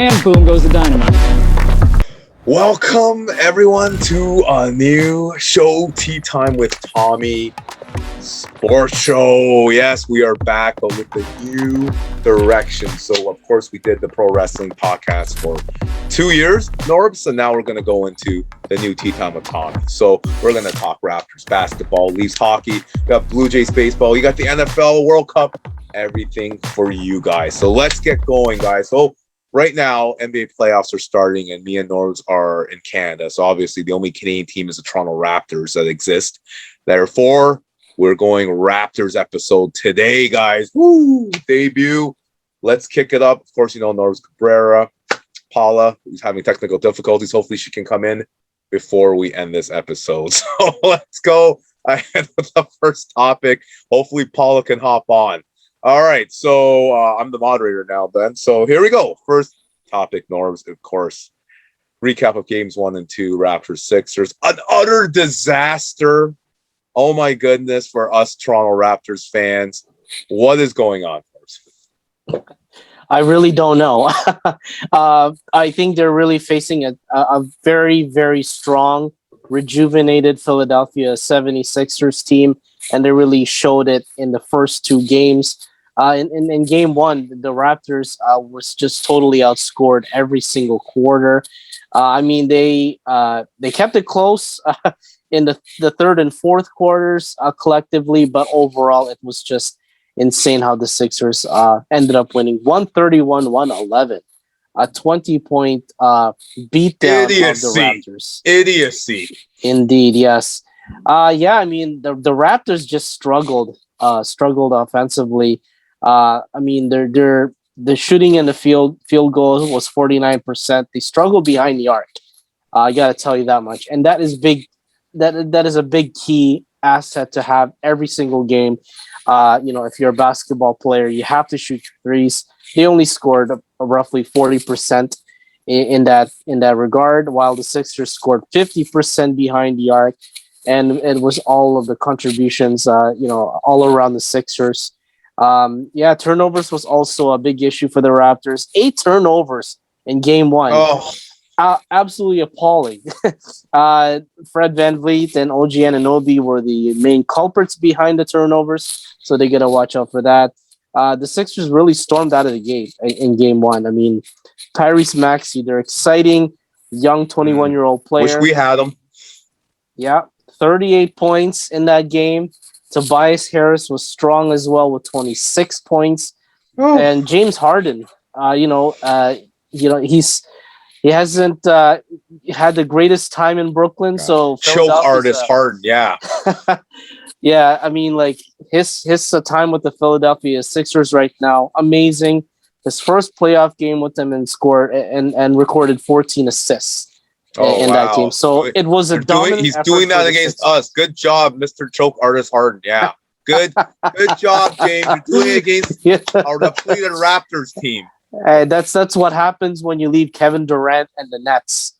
And boom goes the dynamite. Welcome everyone to a new show, Tea Time with Tommy Sports Show. Yes, we are back, but with the new direction. So of course we did the pro wrestling podcast for 2 years, Norbz, and now we're going to go into the new Tea Time with Tommy. So we're going to talk Raptors basketball, Leafs hockey, we got Blue Jays baseball, you got the NFL World Cup, everything for you guys. So let's get going, guys. So right now, NBA playoffs are starting, and me and Norbz are in Canada. So obviously, the only Canadian team is the Toronto Raptors that exist. Therefore, we're going Raptors episode today, guys. Woo! Debut. Let's kick it up. Of course, you know Norbz Cabrera Paula, who's having technical difficulties. Hopefully, she can come in before we end this episode. So let's go ahead with the first topic. Hopefully, Paula can hop on. All right, so I'm the moderator now, Ben. So here we go. First topic, Norbz, of course. Recap of games 1 and 2, Raptors Sixers. An utter disaster. Oh my goodness, for us Toronto Raptors fans. What is going on, Norbz? I really don't know. I think they're really facing a very, very strong, rejuvenated Philadelphia 76ers team, and they really showed it in the first 2 games. In game 1, the Raptors was just totally outscored every single quarter. I mean, they kept it close in the third and fourth quarters collectively, but overall it was just insane how the Sixers ended up winning 131-111, a 20-point beatdown of the Raptors. Idiocy. Indeed, yes. Yeah, I mean, the Raptors just struggled offensively. I mean, the shooting in the field goal was 49%. They struggled behind the arc. I got to tell you that much, and that is big. That is a big key asset to have every single game. If you're a basketball player, you have to shoot threes. They only scored roughly 40% in that regard, while the Sixers scored 50% behind the arc, and it was all of the contributions, all around the Sixers. Turnovers was also a big issue for the Raptors. 8 turnovers in game 1. Oh. Absolutely appalling. Fred VanVleet and OG Anunoby were the main culprits behind the turnovers, so they got to watch out for that. The Sixers really stormed out of the game in game 1. I mean, Tyrese Maxey, their exciting young 21-year-old player. Wish we had him. Yeah, 38 points in that game. Tobias Harris was strong as well with 26 points. Oh. And James Harden, he hasn't had the greatest time in Brooklyn. So choke artist Harden, yeah. Yeah, I mean, like his time with the Philadelphia Sixers right now, amazing. His first playoff game with them and scored and recorded 14 assists in that game. So it was a dominant. He's doing that against us. Good job, Mr. Choke Artist Harden. Yeah, good job, James. You're doing it against our depleted Raptors team. That's what happens when you leave Kevin Durant and the Nets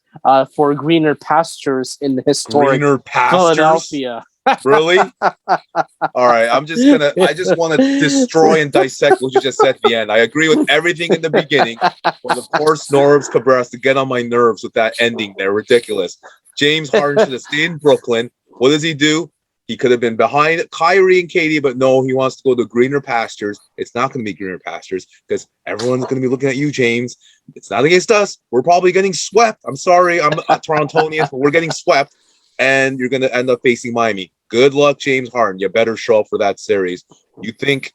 for greener pastures in the historic Philadelphia. Really? All right. I just want to destroy and dissect what you just said at the end. I agree with everything in the beginning, but of course, Norbz Cabrera has to get on my nerves with that ending there. Ridiculous. James Harden should have stayed in Brooklyn. What does he do? He could have been behind Kyrie and Katie, but no, he wants to go to greener pastures. It's not going to be greener pastures because everyone's going to be looking at you, James. It's not against us. We're probably getting swept. I'm sorry. I'm a Torontonian, but we're getting swept, and you're going to end up facing Miami. Good luck, James Harden. You better show up for that series. You think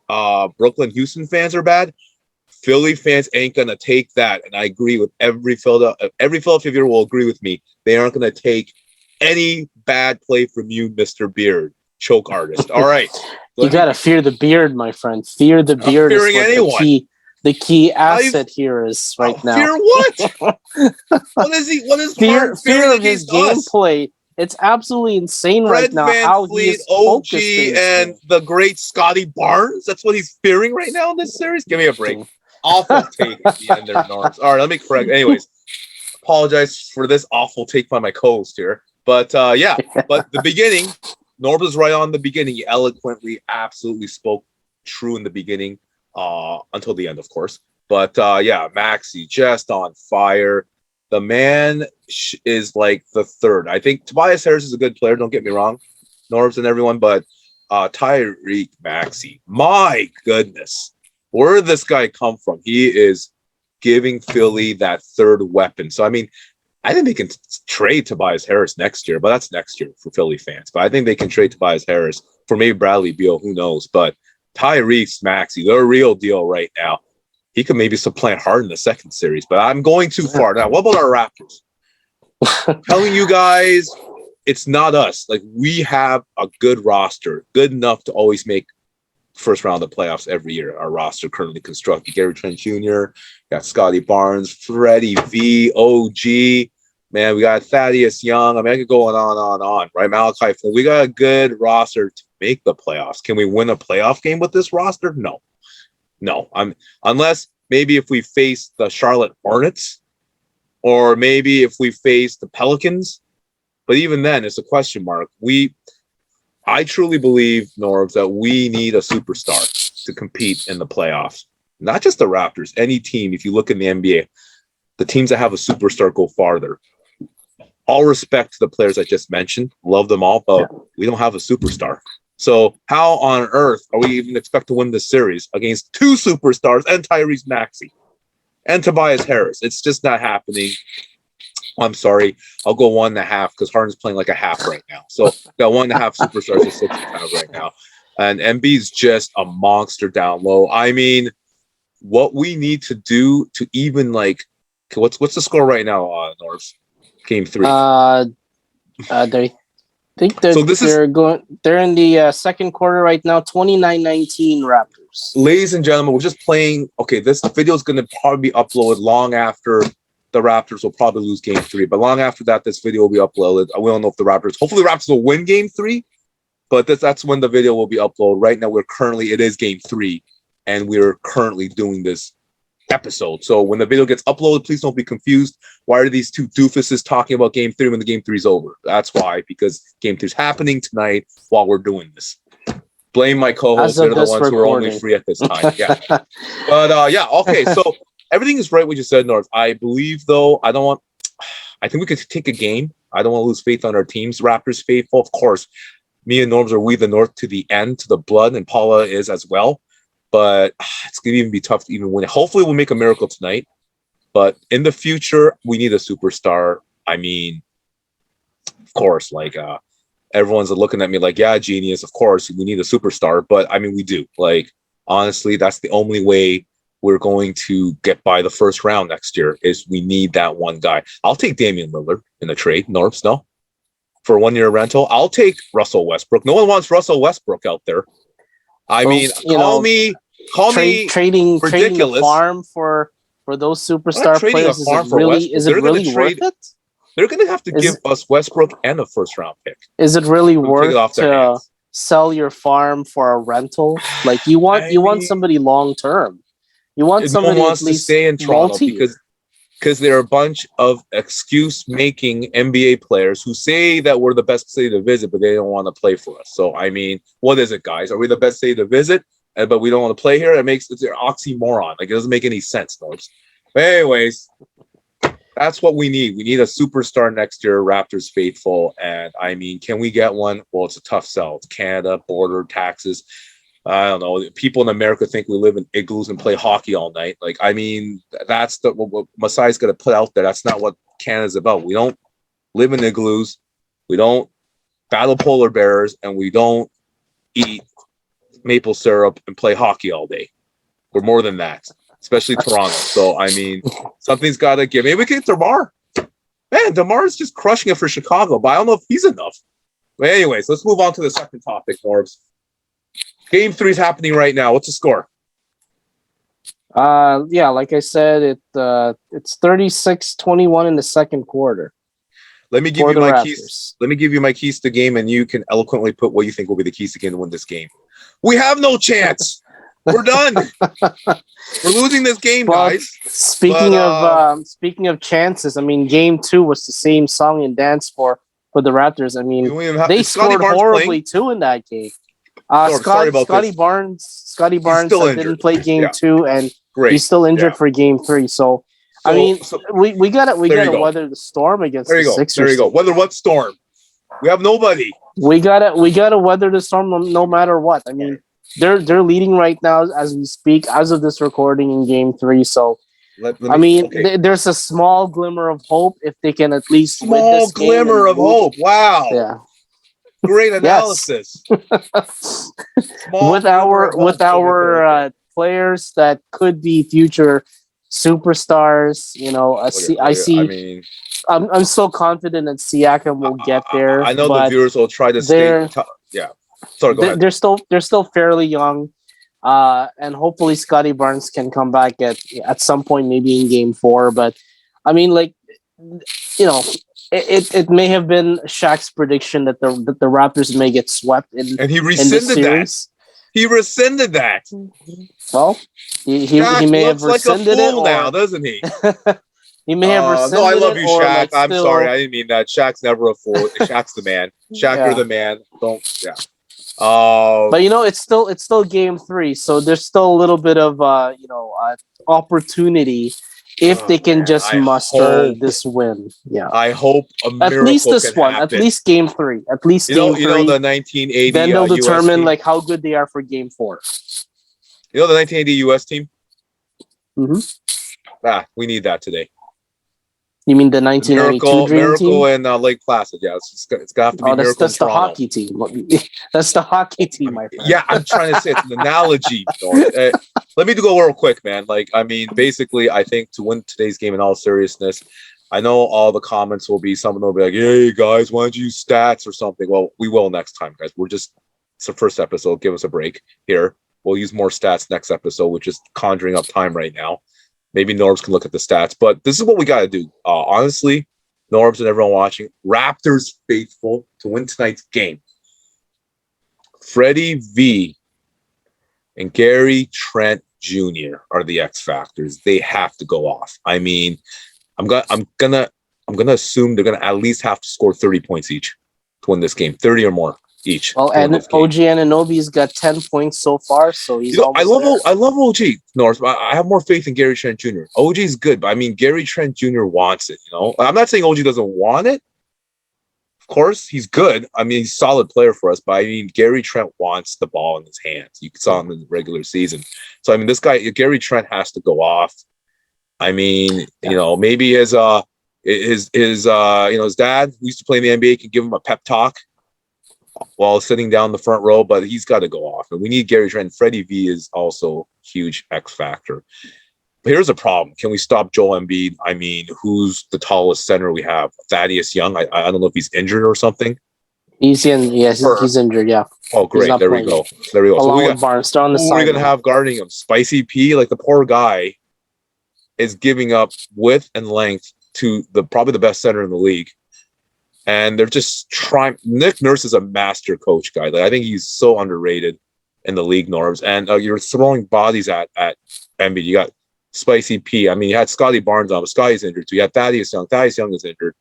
Brooklyn, Houston fans are bad? Philly fans ain't going to take that, and I agree with every Philadelphia viewer will agree with me. They aren't going to take any bad play from you, Mr. Beard, choke artist. All right. You got to fear the beard, my friend. Fear the beard is what the key asset here is right now. Fear what? What is fear of his gameplay? It's absolutely insane right now how he's OG and the great Scotty Barnes. That's what he's fearing right now in this series. Give me a break. Awful take at the end there, Norbz. All right, let me correct. Anyways, apologize for this awful take by my co-host here. But but the beginning, Norbz is right on the beginning. He eloquently, absolutely spoke true in the beginning until the end, of course. But yeah, Maxey just on fire. The man is like the third. I think Tobias Harris is a good player. Don't get me wrong, Norbs and everyone, but Tyreke Maxey, my goodness, where did this guy come from? He is giving Philly that third weapon. So I mean, I think they can trade Tobias Harris next year, but that's next year for Philly fans. But I think they can trade Tobias Harris for maybe Bradley Beal. Who knows? But Tyrese Maxey, they're a real deal right now. He could maybe supplant Harden in the second series, but I'm going too far. Now, what about our Raptors? Telling you guys, it's not us. Like, we have a good roster, good enough to always make first round of the playoffs every year. Our roster currently constructed: Gary Trent Jr., got Scotty Barnes, Freddie V, OG. Man, we got Thaddeus Young. I mean, I could go on, right? Malachi Flynn. We got a good roster to make the playoffs. Can we win a playoff game with this roster? No. Unless maybe if we face the Charlotte Hornets, or maybe if we face the Pelicans. But even then, it's a question mark. I truly believe, Norbs, that we need a superstar to compete in the playoffs. Not just the Raptors, any team. If you look in the NBA, the teams that have a superstar go farther. All respect to the players I just mentioned. Love them all, but we don't have a superstar. So how on earth are we even expect to win this series against two superstars and Tyrese Maxey and Tobias Harris? It's just not happening. I'm sorry. I'll go 1.5 because Harden's playing like a half right now. So got 1.5 superstars at 6.5 right now. And Embiid's just a monster down low. I mean, what we need to do to even like, what's the score right now, Norbs? Game 3. They think they're they're in the second quarter right now, 29-19 Raptors. Ladies and gentlemen, we're just playing. Okay, this video is going to probably be uploaded long after the Raptors will probably lose game 3. But long after that, this video will be uploaded. We don't know if the Raptors, hopefully the Raptors will win game 3, but that's when the video will be uploaded. Right now, it is game 3, and we're currently doing this episode. So when the video gets uploaded, please don't be confused. Why are these two doofuses talking about game 3 when the game 3 is over? That's why, because game 3 is happening tonight while we're doing this. Blame my co-hosts. They're the ones who are only free at this time. Yeah. But yeah, okay. So everything is right what you said, North. I believe, though, I think we could take a game. I don't want to lose faith on our teams. Raptors faithful, of course. Me and Norbs are we the North to the end, to the blood, and Paula is as well. But it's going to even be tough to even win. Hopefully, we'll make a miracle tonight. But in the future, we need a superstar. I mean, of course, like everyone's looking at me like, yeah, genius. Of course, we need a superstar. But I mean, we do. Like, honestly, that's the only way we're going to get by the first round next year is we need that one guy. I'll take Damian Lillard in the trade. Norbs, no? For a 1-year rental. I'll take Russell Westbrook. No one wants Russell Westbrook out there. I mean, call me trading the farm for those superstar players. Is it really worth it? They're going to have to give us Westbrook and a first-round pick. Is it really worth to sell your farm for a rental? Like you want somebody long-term. You want somebody who wants to stay in Toronto because there are a bunch of excuse-making NBA players who say that we're the best city to visit, but they don't want to play for us. So, I mean, what is it, guys? Are we the best city to visit, but we don't want to play here? It's an oxymoron. Like, it doesn't make any sense, Norbs. But anyways, that's what we need. We need a superstar next year, Raptors faithful. And, I mean, can we get one? Well, it's a tough sell. It's Canada, border, taxes. I don't know. People in America think we live in igloos and play hockey all night. Like, I mean, that's what Masai's going to put out there. That's not what Canada's about. We don't live in igloos. We don't battle polar bears, and we don't eat maple syrup and play hockey all day. We're more than that, especially Toronto. So, I mean, something's got to give. Maybe we can get DeMar. Man, DeMar's just crushing it for Chicago, but I don't know if he's enough. But anyways, let's move on to the second topic, Norbs. Game 3 is happening right now. What's the score? Yeah, like I said, it's 36-21 in the second quarter. Let me give you my keys. Let me give you my keys to the game, and you can eloquently put what you think will be the keys to game to win this game. We have no chance. We're done. We're losing this game, guys. Speaking of chances, I mean, game 2 was the same song and dance for the Raptors. I mean, they scored horribly too in that game. Scotty Barnes didn't play game 2, and Great. He's still injured for Game 3. So I mean, we gotta weather the storm against the Sixers. There you go. Weather what storm? We have nobody. We gotta weather the storm no matter what. I mean, they're leading right now as we speak, as of this recording in Game 3. So there's a small glimmer of hope if they can at least small glimmer of hope. Wow. Yeah. Great analysis. with our players that could be future superstars, you know, I'm so confident that Siakam will get there. I know the viewers will try to stay. Sorry, go ahead. They're still fairly young, and hopefully Scotty Barnes can come back at some point, maybe in Game 4. But I mean, like, you know, it may have been Shaq's prediction that the Raptors may get swept and he rescinded that. He rescinded that. Well, he may have rescinded like a fool it now, doesn't he? He may have rescinded it. No, I love you, Shaq. Like I'm sorry, I didn't mean that. Shaq's never a fool. Shaq's the man. Shaq, you're the man. But you know, it's still Game 3, so there's still a little bit of opportunity if they can just muster this win. Yeah, I hope a miracle at least this one, happen. at least Game 3, at least Game 3. You know the 1980. Then they'll determine like how good they are for Game 4. You know the 1980 US team. Mm-hmm. We need that today. You mean the 1992 Dream Team? Miracle and Lake Placid. Yeah, it's got to have to be Miracle. That's the hockey team. That's the hockey team, my friend. Yeah, I'm trying to say it's an analogy. Let me go real quick, man. Like, I mean, basically, I think to win today's game in all seriousness, I know all the comments will be, some of them will be like, hey, guys, why don't you use stats or something? Well, we will next time, guys. It's the first episode. Give us a break here. We'll use more stats next episode, which is conjuring up time right now. Maybe Norbz can look at the stats, but this is what we got to do. Honestly, Norbz and everyone watching, Raptors faithful to win tonight's game. Freddie V and Gary Trent Jr. are the X factors. They have to go off. I mean, I'm gonna assume they're gonna at least have to score 30 points each to win this game, 30 or more each. Well, and OG Anunoby's got 10 points so far, so he's I love OG, Norbz. I have more faith in Gary Trent Jr. OG's good, but I mean Gary Trent Jr. wants it. You know, I'm not saying OG doesn't want it. Of course, he's good. I mean, he's a solid player for us, but I mean Gary Trent wants the ball in his hands. You saw him in the regular season. So I mean, this guy Gary Trent has to go off. I mean, you know, maybe his dad, who used to play in the NBA, can give him a pep talk while sitting down the front row, but he's got to go off. And we need Gary Trent. Freddie V is also huge X factor. But here's a problem. Can we stop Joel Embiid? I mean, who's the tallest center we have? Thaddeus Young. I don't know if he's injured or something. He's injured, yeah. Oh, great. There we go. Along with Barnes, on the side. Who are we going to have guarding him? Spicy P? Like, the poor guy is giving up width and length to probably the best center in the league. And they're just trying. Nick Nurse is a master coach, guy. Like, I think he's so underrated in the league, Norbz. And you're throwing bodies at Embiid. You got Spicy P. I mean, you had Scotty Barnes on, but Scotty's injured too. You had Thaddeus Young. Thaddeus Young is injured.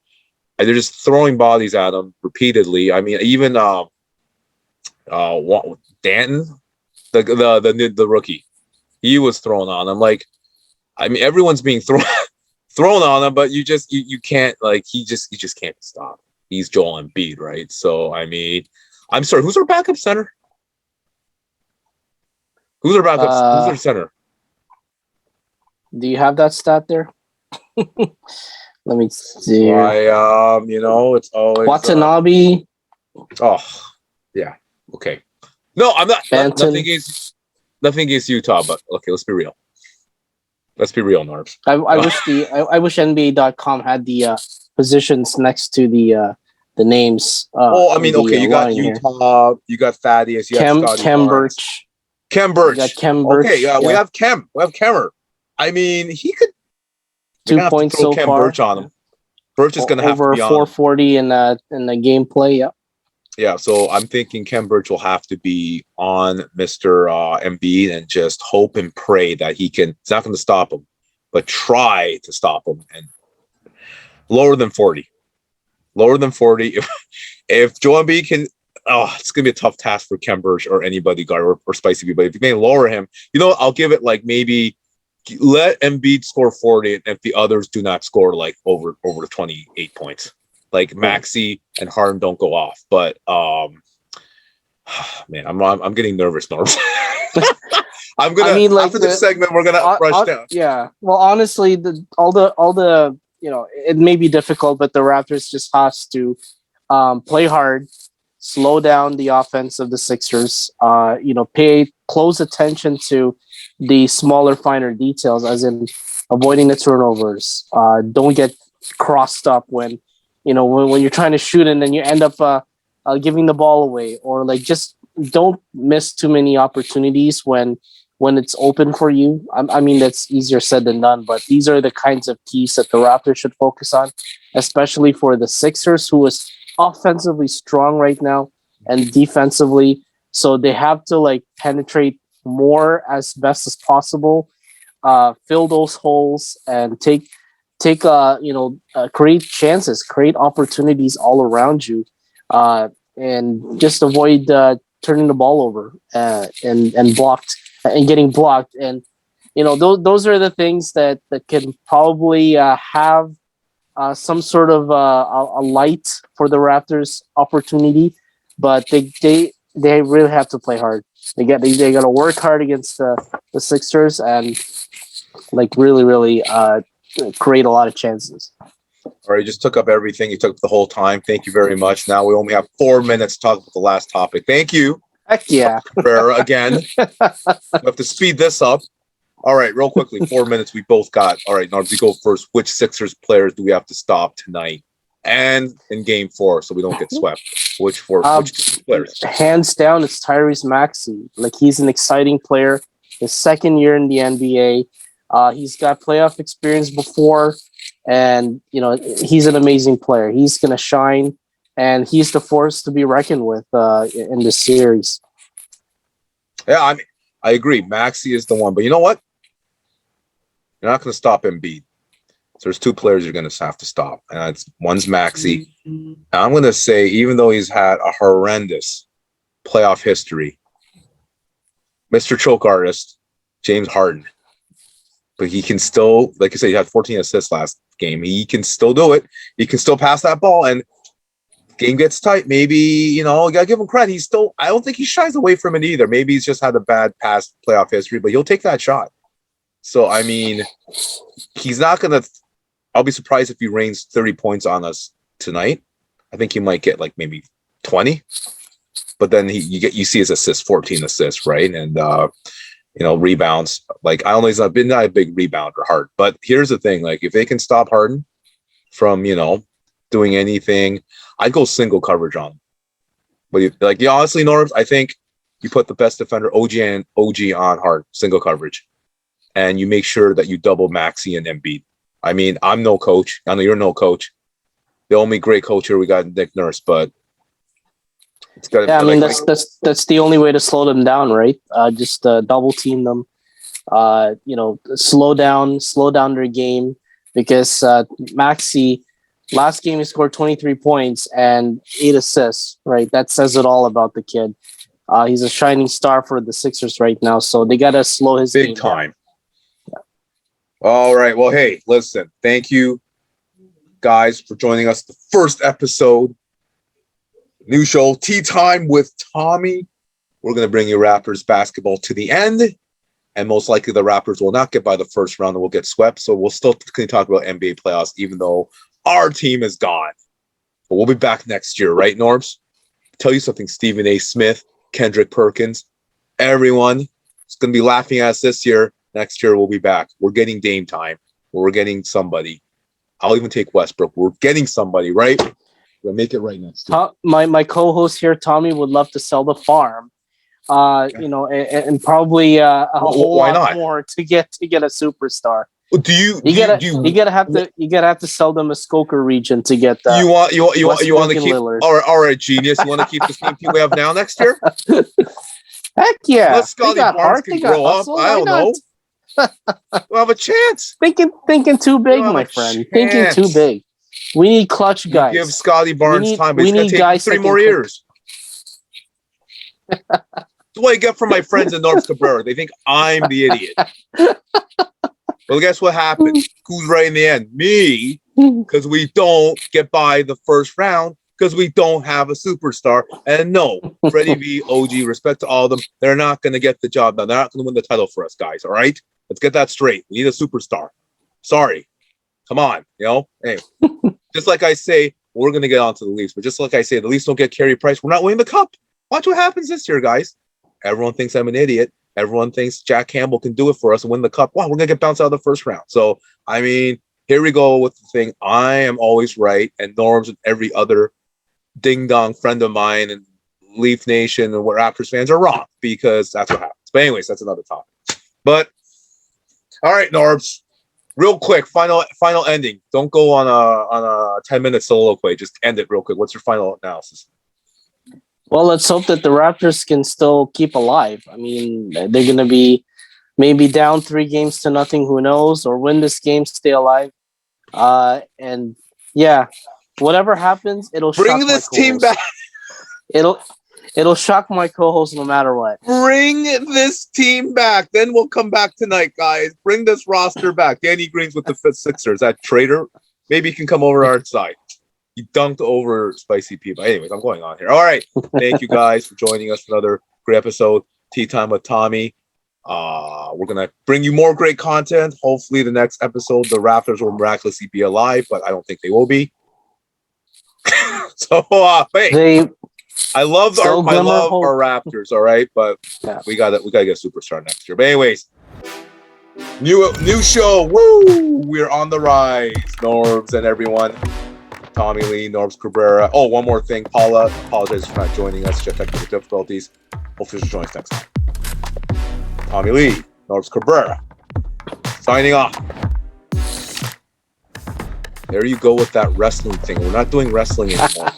And they're just throwing bodies at him repeatedly. I mean, even Danton, the rookie, he was thrown on him. Like, I mean, everyone's being thrown on him, but you can't, like, he just can't stop. He's Joel Embiid, right? So, I mean, I'm sorry, who's our backup center? Who's our center? Do you have that stat there? Let me see. It's always Watanabe. Yeah. Okay. No, I'm not. Nothing against Utah, but okay, let's be real. Let's be real, Norbz. I wish NBA.com had the positions next to the names. You got Utah, you got Thaddeus, you got Scotty Birch. Kem Birch. You got Kem Birch. Okay, we have Kem. We have Kemmer. I mean, he could 2 points so Kem far. Birch on him. Birch is going to have to be over 440 in the gameplay. Yeah. Yeah, so I'm thinking Kem Birch will have to be on Mr. Embiid and just hope and pray that he can. It's not going to stop him, but try to stop him and lower than 40. Lower than 40. If Joel Embiid can, it's going to be a tough task for Kem Birch or anybody guard or Spicy B. But if you can lower him, I'll give it like maybe let Embiid score 40 if the others do not score like over 28 points. Like Maxey and Harden don't go off. But man, I'm getting nervous, Norbz. I'm gonna after this segment we're gonna rush down. Yeah. Well, honestly, all the it may be difficult, but the Raptors just has to play hard, slow down the offense of the Sixers. Pay close attention to the smaller, finer details, as in avoiding the turnovers. Don't get crossed up when you're trying to shoot and then you end up giving the ball away, or like just don't miss too many opportunities when it's open for you. I mean, that's easier said than done, but these are the kinds of keys that the Raptors should focus on, especially for the Sixers, who is offensively strong right now and defensively. So they have to like penetrate more as best as possible, fill those holes, and create chances, create opportunities all around you, and just avoid turning the ball over and blocked and getting blocked. And those are the things that can probably have some sort of a light for the Raptors opportunity, but they really have to play hard. They got to work hard against the Sixers and like really create a lot of chances. All right, you just took up everything. You took up the whole time. Thank you very much. Now we only have 4 minutes to talk about the last topic. Thank you. Heck yeah. Cabrera, again. We have to speed this up. All right, real quickly, 4 minutes we both got. All right, Norbz, you go first. Which Sixers players do we have to stop tonight and in Game 4 so we don't get swept? Which players? Hands down, it's Tyrese Maxey. Like, he's an exciting player. His second year in the NBA. He's got playoff experience before, and he's an amazing player. He's going to shine, and he's the force to be reckoned with in this series. Yeah, I agree. Maxey is the one, but you know what? You're not going to stop Embiid. So there's 2 players you're going to have to stop, and one's Maxey. And I'm going to say, even though he's had a horrendous playoff history, Mr. Choke Artist, James Harden. But he can still, like I said, he had 14 assists last game. He can still do it. He can still pass that ball, and game gets tight. Maybe, you gotta give him credit. I don't think he shies away from it either. Maybe he's just had a bad past playoff history, but he'll take that shot. So, I mean, he's not gonna. I'll be surprised if he rains 30 points on us tonight. I think he might get like maybe 20, but then you see his assists, 14 assists, right? And rebounds. Like, I don't know, he's not been a big rebounder, Hart. But here's the thing: like, if they can stop Harden from doing anything, I'd go single coverage on him. But honestly, Norbz, I think you put the best defender, OG on Hart, single coverage, and you make sure that you double Maxey and Embiid. I mean, I'm no coach. I know you're no coach. The only great coach here we got Nick Nurse, but it's got. Yeah, I mean that's the only way to slow them down, right? Just double team them. Slow down their game, because Maxey, last game he scored 23 points and 8 assists, right? That says it all about the kid. He's a shining star for the Sixers right now, so they got to slow his game big time. Yeah. All right. Well, hey, listen, thank you guys for joining us. The first episode, new show, Tea Time with Tommy. We're going to bring you Raptors basketball to the end. And most likely the Raptors will not get by the first round and will get swept. So we'll still talk about NBA playoffs, even though our team is gone. But we'll be back next year, right, Norbz? Tell you something, Stephen A. Smith, Kendrick Perkins, everyone is going to be laughing at us this year. Next year we'll be back. We're getting Dame time. We're getting somebody. I'll even take Westbrook. We're getting somebody, right? We'll make it right next year. My co-host here, Tommy, would love to sell the farm. And probably a whole lot more to get a superstar. You gotta have to sell them a Muskoka region to get that. You want to keep Lillard. All right, genius. You want to keep the same team we have now next year? Heck yeah! Let Scotty Barnes can grow up. I don't know. We'll have a chance. Thinking too big, my friend. Thinking too big. We need clutch guys. Give Scotty Barnes time, but he's gonna take 3 more years. That's what I get from my friends in Norbz Cabrera. They think I'm the idiot. Well, guess what happened? Who's right in the end? Me, because we don't get by the first round because we don't have a superstar. And no, Freddie V, OG, respect to all of them. They're not going to get the job done. They're not going to win the title for us, guys. All right? Let's get that straight. We need a superstar. Sorry. Come on. You know? Anyway, just like I say, we're going to get on to the Leafs. But just like I say, the Leafs don't get Carey Price. We're not winning the cup. Watch what happens this year, guys. Everyone thinks I'm an idiot. Everyone thinks Jack Campbell can do it for us and win the cup. Wow, we're going to get bounced out of the first round. So, I mean, here we go with the thing. I am always right. And Norbz and every other ding-dong friend of mine and Leaf Nation and what Raptors fans are wrong because that's what happens. But anyways, that's another topic. But, all right, Norbz. Real quick, final ending. Don't go on a 10-minute soliloquy. Just end it real quick. What's your final analysis? Well, let's hope that the Raptors can still keep alive. I mean, they're going to be maybe down 3-0, who knows, or win this game, stay alive. And yeah, whatever happens, it'll bring this team back. It'll shock my co-host no matter what. Bring this team back. Then we'll come back tonight, guys. Bring this roster back. Danny Green's with the Sixers. That traitor, maybe he can come over our side. He dunked over Spicy P. But anyways, I'm going on here. All right. Thank you guys for joining us for another great episode. Tea Time with Tommy. We're going to bring you more great content. Hopefully the next episode, the Raptors will miraculously be alive, but I don't think they will be. So, hey. I love our Raptors, all right, but yeah, we gotta get a superstar next year. But anyways, new show. Woo! We're on the rise, Norbz and everyone. Tommy Lee, Norbz Cabrera. Oh, one more thing, Paula. Apologize for not joining us. She had technical difficulties. Hopefully she'll join us next time. Tommy Lee, Norbz Cabrera. Signing off. There you go with that wrestling thing. We're not doing wrestling anymore.